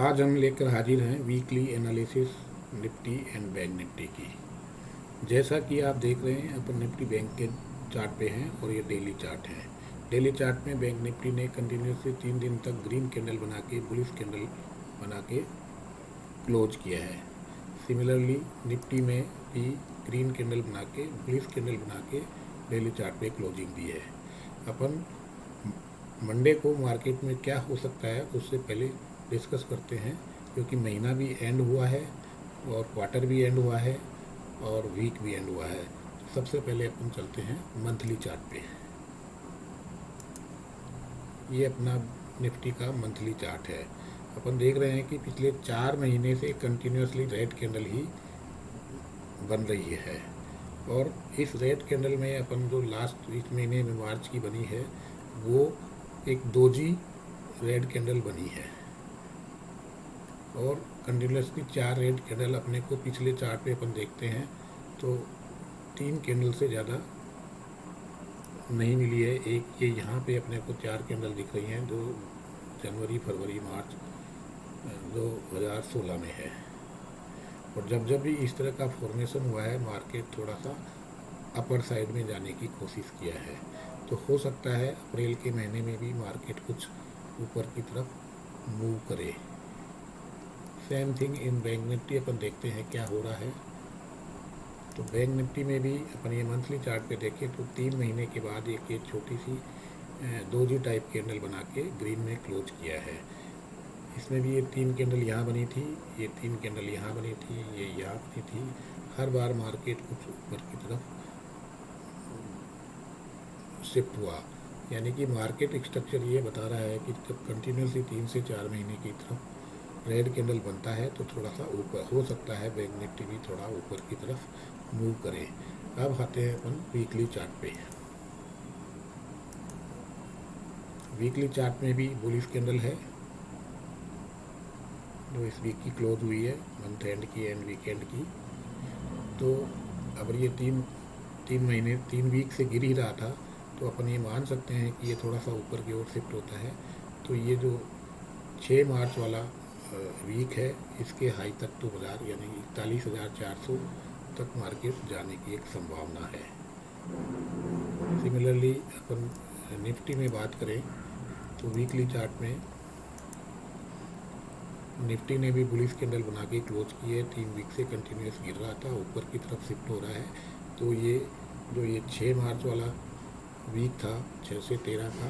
आज हम लेकर हाजिर हैं weekly analysis Nifty and bank Nifty की। जैसा कि आप देख रहे हैं अपन निफ्टी बैंक के चार्ट पे हैं और ये डेली चार्ट है। डेली चार्ट में बैंक निफ्टी ने कंटिन्यूसली 3 दिन तक ग्रीन कैंडल बना के बुलिश कैंडल बना के क्लोज किया है। सिमिलरली निफ्टी में भी ग्रीन कैंडल बना के बुलिश कैंडल बना के डेली चार्ट पे क्लोजिंग दी है। अपन मंडे को मार्केट में क्या हो सकता है उससे पहले डिस्कस करते हैं, क्योंकि महीना भी एंड हुआ है और क्वार्टर भी एंड हुआ है और वीक भी एंड हुआ है। सबसे पहले अपन चलते हैं मंथली चार्ट पे। ये अपना निफ्टी का मंथली चार्ट है। अपन देख रहे हैं कि पिछले 4 महीने से कंटिन्यूसली रेड कैंडल ही बन रही है और इस रेड कैंडल में अपन जो लास्ट इस महीने में मार्च की बनी है वो एक दोजी रेड कैंडल बनी है और कंटिन्यूसली 4 रेड कैंडल अपने को पिछले चार्ट पे अपन देखते हैं तो 3 कैंडल से ज़्यादा नहीं मिली है। एक ये यहाँ पे अपने को 4 कैंडल दिख रही हैं जो जनवरी फरवरी मार्च 2016 में है। और जब भी इस तरह का फॉर्मेशन हुआ है मार्केट थोड़ा सा अपर साइड में जाने की कोशिश किया है, तो हो सकता है अप्रैल के महीने में भी मार्केट कुछ ऊपर की तरफ मूव करे। Same thing in bank Nifty अपन देखते हैं क्या हो रहा है। तो बैंक निफ्टी में भी अपन ये मंथली चार्ट पे देखें तो 3 महीने के बाद एक ये छोटी सी दोजी टाइप कैंडल बना के ग्रीन में क्लोज किया है। इसमें भी ये 3 कैंडल यहाँ बनी थी, ये 3 कैंडल यहाँ बनी थी, ये यहाँ बनी थी। हर बार मार्केट कुछ ऊपर की तरफ शिफ्ट हुआ, यानी कि मार्केट स्ट्रक्चर ये बता रहा है कि जब कंटिन्यूसली 3 से 4 महीने की तरफ रेड कैंडल बनता है तो थोड़ा सा ऊपर हो सकता है बैंक निफ्टी भी थोड़ा ऊपर की तरफ मूव करे। अब आते हैं अपन वीकली चार्ट पे। वीकली चार्ट में भी बुलिश कैंडल है जो इस वीक की क्लोज हुई है, मंथ एंड की एंड वीकेंड की। तो अब ये 3 वीक से गिर ही रहा था तो अपन ये मान सकते हैं कि ये थोड़ा सा ऊपर की ओर शिफ्ट होता है। तो ये जो 6 मार्च वाला वीक है इसके हाई तक तो बाजार यानी 41,400 तक मार्केट जाने की एक संभावना है। सिमिलरली अपन निफ्टी में बात करें तो वीकली चार्ट में निफ्टी ने भी बुलिश कैंडल बना के क्लोज की है। 3 वीक से कंटिन्यूस गिर रहा था, ऊपर की तरफ शिफ्ट हो रहा है। तो ये 6 मार्च वाला वीक था 6 से 13 का,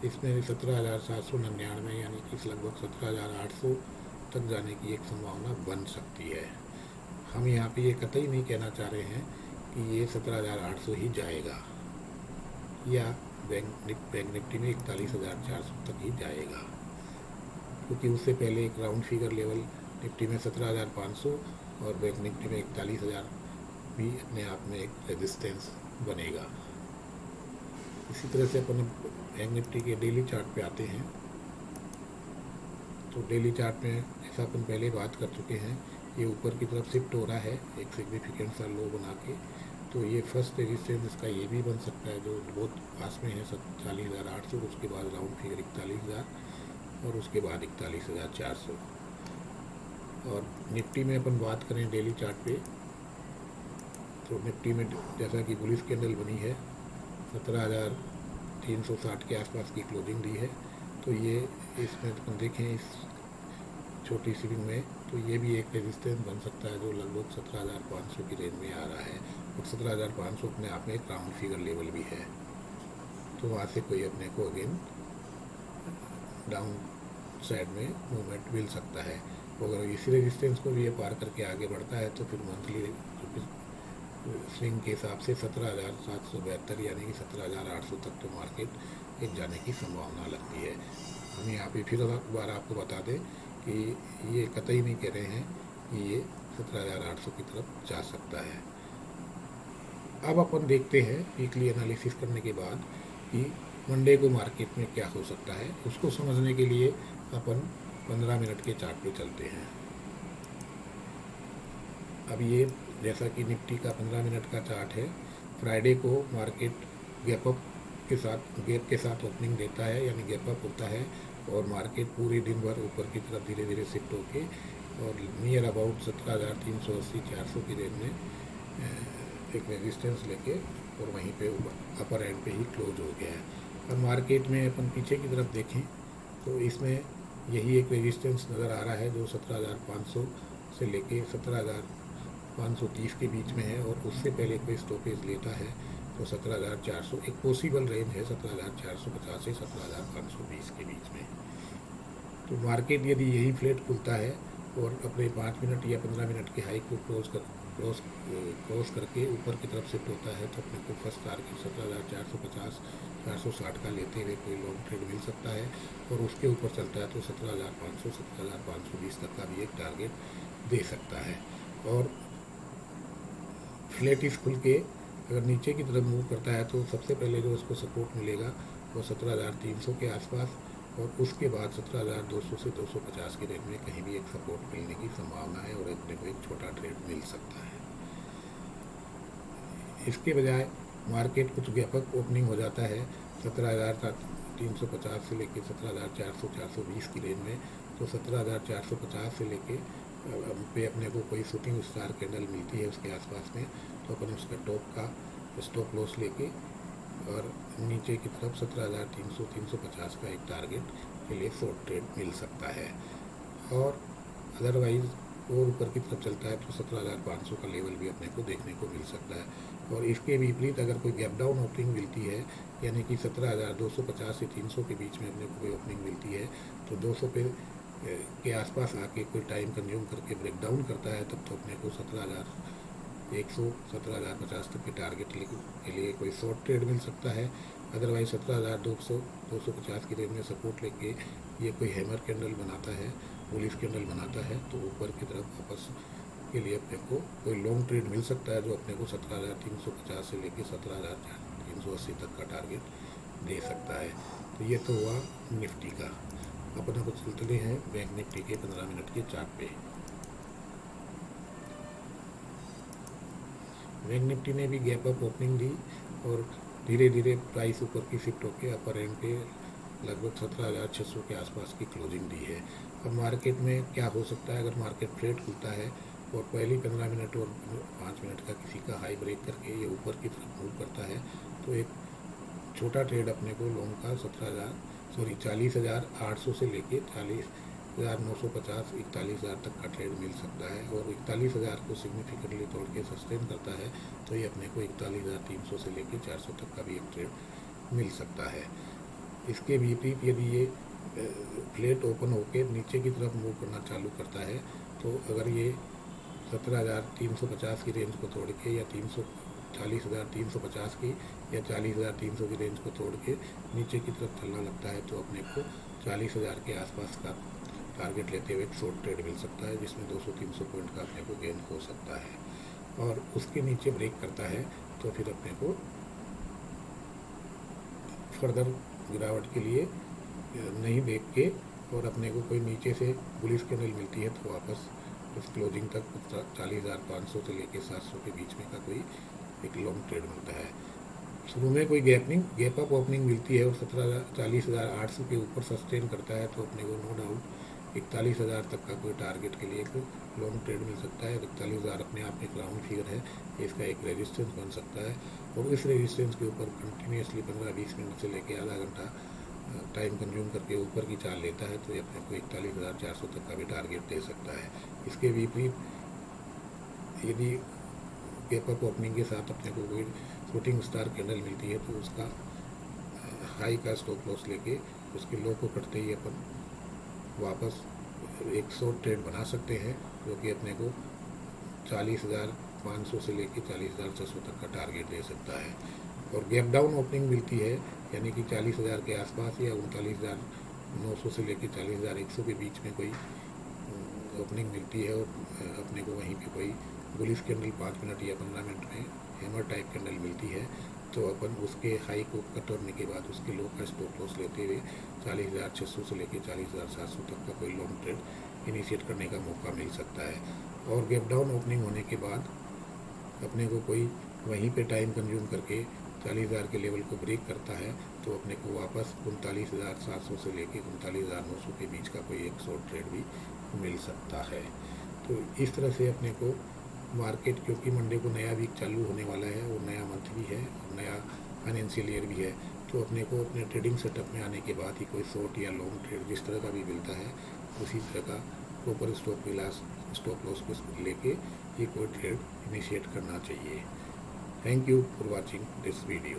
इसमें 17,799 यानी कि लगभग 17,800 तक जाने की एक संभावना बन सकती है। हम यहाँ पे ये कतई नहीं कहना चाह रहे हैं कि ये 17,800 ही जाएगा या बैंक निफ्टी में 41,400 तक ही जाएगा, क्योंकि उससे पहले एक राउंड फिगर लेवल निफ्टी में 17,500 और बैंक निफ्टी में 41,000 भी अपने आप में एक रेजिस्टेंस बनेगा। इसी तरह से अपन बैंक निफ्टी के डेली चार्ट पे आते हैं। तो डेली चार्ट में जैसा अपन पहले बात कर चुके हैं ये ऊपर की तरफ शिफ्ट हो रहा है एक सिग्निफिकेंट सा लो बना के। तो ये फर्स्ट रेजिस्टेंस इसका ये भी बन सकता है जो बहुत पास में है 40,800, उसके बाद राउंड फिगर 41,000 और उसके बाद 41,400। और निफ्टी में अपन बात करें डेली चार्ट पे तो निफ्टी में जैसा कि बुलिश कैंडल बनी है 17,360 के आसपास की क्लोजिंग दी है। तो ये इसमें अपन देखें इस छोटी स्विंग में तो ये भी एक रेजिस्टेंस बन सकता है जो लगभग 17,500 की रेंज में आ रहा है और 17,500 अपने आप में एक राउंड फिगर लेवल भी है। तो वहाँ से कोई अपने को अगेन डाउन साइड में मूवमेंट मिल सकता है। तो अगर इसी रेजिस्टेंस को भी ये पार करके आगे बढ़ता है तो फिर मंथली स्विंग के हिसाब से 17,772 यानी कि 17,800 तक तो मार्केट एक जाने की संभावना लगती है। हम यहाँ पे फिर एक बार आपको बता दें कि ये कतई नहीं कह रहे हैं कि ये 17,800 की तरफ जा सकता है। अब अपन देखते हैं वीकली एनालिसिस करने के बाद कि मंडे को मार्केट में क्या हो सकता है। उसको समझने के लिए अपन 15 मिनट के चार्ट पे चलते हैं। अब ये जैसा कि निफ्टी का 15 मिनट का चार्ट है, फ्राइडे को मार्केट गैप के साथ ओपनिंग देता है यानी गैप अप होता है और मार्केट पूरे दिन भर ऊपर की तरफ धीरे धीरे शिफ्ट होके और नियर अबाउट 17,380-400 की रेंज में एक रेजिस्टेंस लेके और वहीं पे ऊपर अपर एंड पे ही क्लोज हो गया है। अब मार्केट में अपन पीछे की तरफ देखें तो इसमें यही एक रेजिस्टेंस नज़र आ रहा है जो 17,500 से लेके 17,530 के बीच में है और उससे पहले कोई स्टॉपेज लेता है तो 17,400 एक पॉसिबल रेंज है 17,450 से 17,520 के बीच में। तो मार्केट यदि यही फ्लैट खुलता है और अपने 5 मिनट या 15 मिनट के हाई को क्रॉस करके ऊपर की तरफ शिफ्ट होता है तो अपने को फर्स्ट टारगेट 17,450 460 का लेते हुए कोई लॉन्ग ट्रेड मिल सकता है और उसके ऊपर चलता है तो 17,500 17,520 तक का भी एक टारगेट दे सकता है। और फ्लैट इस खुल के अगर नीचे की तरफ मूव करता है तो सबसे पहले जो उसको सपोर्ट मिलेगा वो 17,300 के आसपास और उसके बाद 17,200 से 250 के रेंज में कहीं भी एक सपोर्ट मिलने की संभावना है और अपने को एक छोटा ट्रेड मिल सकता है। इसके बजाय मार्केट कुछ व्यापक ओपनिंग हो जाता है 17,350 से लेके 17,400 420 की रेंज में तो 17,450 से लेके पे अपने को कोई शूटिंग स्टार कैंडल मिलती है उसके आसपास में तो अपन उसका टॉप का स्टॉप लॉस लेके और नीचे की तरफ 17,300 350 का एक टारगेट के लिए शॉर्ट ट्रेड मिल सकता है। और अदरवाइज और ऊपर की तरफ चलता है तो 17,500 का लेवल भी अपने को देखने को मिल सकता है। और इसके विपरीत अगर कोई गैप डाउन ओपनिंग मिलती है यानी कि 17,250 से 300 के बीच में अपने को कोई ओपनिंग मिलती है तो 200 पे के आसपास आके कोई टाइम कंज्यूम करके ब्रेक डाउन करता है तब तो अपने को 17,100 17,050 तक के टारगेट के लिए कोई शॉर्ट ट्रेड मिल सकता है। अदरवाइज 17,200 250 की रेंज में सपोर्ट लेके ये कोई हैमर कैंडल बनाता है बुलिश कैंडल बनाता है तो ऊपर की तरफ वापस के लिए अपने को कोई लॉन्ग ट्रेड मिल सकता है जो अपने को 17,350 से लेके 17,380 तक का टारगेट दे सकता है। तो ये तो हुआ निफ्टी का। अपने को चलते हैं बैंक निफ्टी के 15 मिनट के चार्ट पे। बैंक निफ्टी ने भी गैप अप ओपनिंग दी और धीरे धीरे प्राइस ऊपर की शिफ्ट होकर अपर एंड पे लगभग 17,600 के आसपास की क्लोजिंग दी है। अब मार्केट में क्या हो सकता है अगर मार्केट फ्लैट खुलता है और पहली 15 मिनट और 5 मिनट का किसी का हाई ब्रेक करके ये ऊपर की तरफ मूव करता है तो एक छोटा ट्रेड अपने को लॉन्ग का 40,800 से लेके 40,950 41,000 तक का ट्रेड मिल सकता है और 41,000 को सिग्निफिकेंटली तोड़ के सस्टेन करता है तो ये अपने को 41,300 से लेके 400 तक का भी एक ट्रेड मिल सकता है। इसके विपरीत यदि ये फ्लैट ओपन होकर नीचे की तरफ मूव करना चालू करता है तो अगर ये 17,350 की रेंज को तोड़ के या 40,350 की या 40,300 की रेंज को तोड़ के नीचे की तरफ चलना लगता है तो अपने को 40,000 के आसपास का टारगेट लेते हुए एक शॉर्ट ट्रेड मिल सकता है जिसमें 200-300 पॉइंट का अपने को गेन हो सकता है। और उसके नीचे ब्रेक करता है तो फिर अपने को फर्दर गिरावट के लिए नहीं देख के और अपने को कोई नीचे से बुलिश कैंडल मिलती है तो वापस उस क्लोजिंग तक 40,500 से लेके 700 के बीच में का कोई एक लॉन्ग ट्रेड मिलता है। शुरू में कोई गैप अप ओपनिंग मिलती है और 40,800 के ऊपर सस्टेन करता है तो अपने को नो डाउट 41,000 तक का कोई टारगेट के लिए एक लॉन्ग ट्रेड मिल सकता है। 41,000 अपने आप में एक राउंड फिगर है, इसका एक रेजिस्टेंस बन सकता है और इस रेजिस्टेंस के ऊपर कंटिन्यूसली 15-20 मिनट से लेकर आधा घंटा टाइम कंज्यूम करके ऊपर की चाल लेता है तो ये अपने को 41,400 तक का भी टारगेट दे सकता है। इसके विपरीत यदि गैप अप ओपनिंग के साथ अपने को कोई शूटिंग स्टार कैंडल मिलती है तो उसका हाई का स्टॉप लॉस लेके उसके लो को कटते ही अपन वापस एक शॉर्ट ट्रेड बना सकते हैं जो कि अपने को 40,500 से लेके 40,600 तक का टारगेट दे सकता है। और गैप डाउन ओपनिंग मिलती है यानी कि 40,000 के आसपास या 39,900 से लेके 40,100 के बीच में कोई ओपनिंग मिलती है और अपने को वहीं पे कोई बुलिश कैंडल 5 मिनट या 15 मिनट में हैमर टाइप कैंडल मिलती है तो अपन उसके हाई को कट होने के बाद उसके लो का स्टॉप लॉस लेते हुए 40,600 से लेकर 40,700 तक का कोई लॉन्ग ट्रेड इनिशिएट करने का मौका मिल सकता है। और गैप डाउन ओपनिंग होने के बाद अपने को कोई वहीं पे टाइम कंज्यूम करके 40,000 के लेवल को ब्रेक करता है तो तो अपने को वापस 39,700 से लेके 39,900 के बीच का कोई एक शॉर्ट ट्रेड भी मिल सकता है। तो इस तरह से अपने को मार्केट, क्योंकि मंडे को नया वीक चालू होने वाला है और नया मंथ भी है और नया फाइनेंशियल ईयर भी है, तो अपने को अपने ट्रेडिंग सेटअप में आने के बाद ही कोई शॉर्ट या लॉन्ग ट्रेड जिस तरह का भी मिलता है उसी तरह का प्रॉपर स्टॉप लॉस को लेके ये कोई ट्रेड इनिशिएट करना चाहिए। Thank you for watching this video.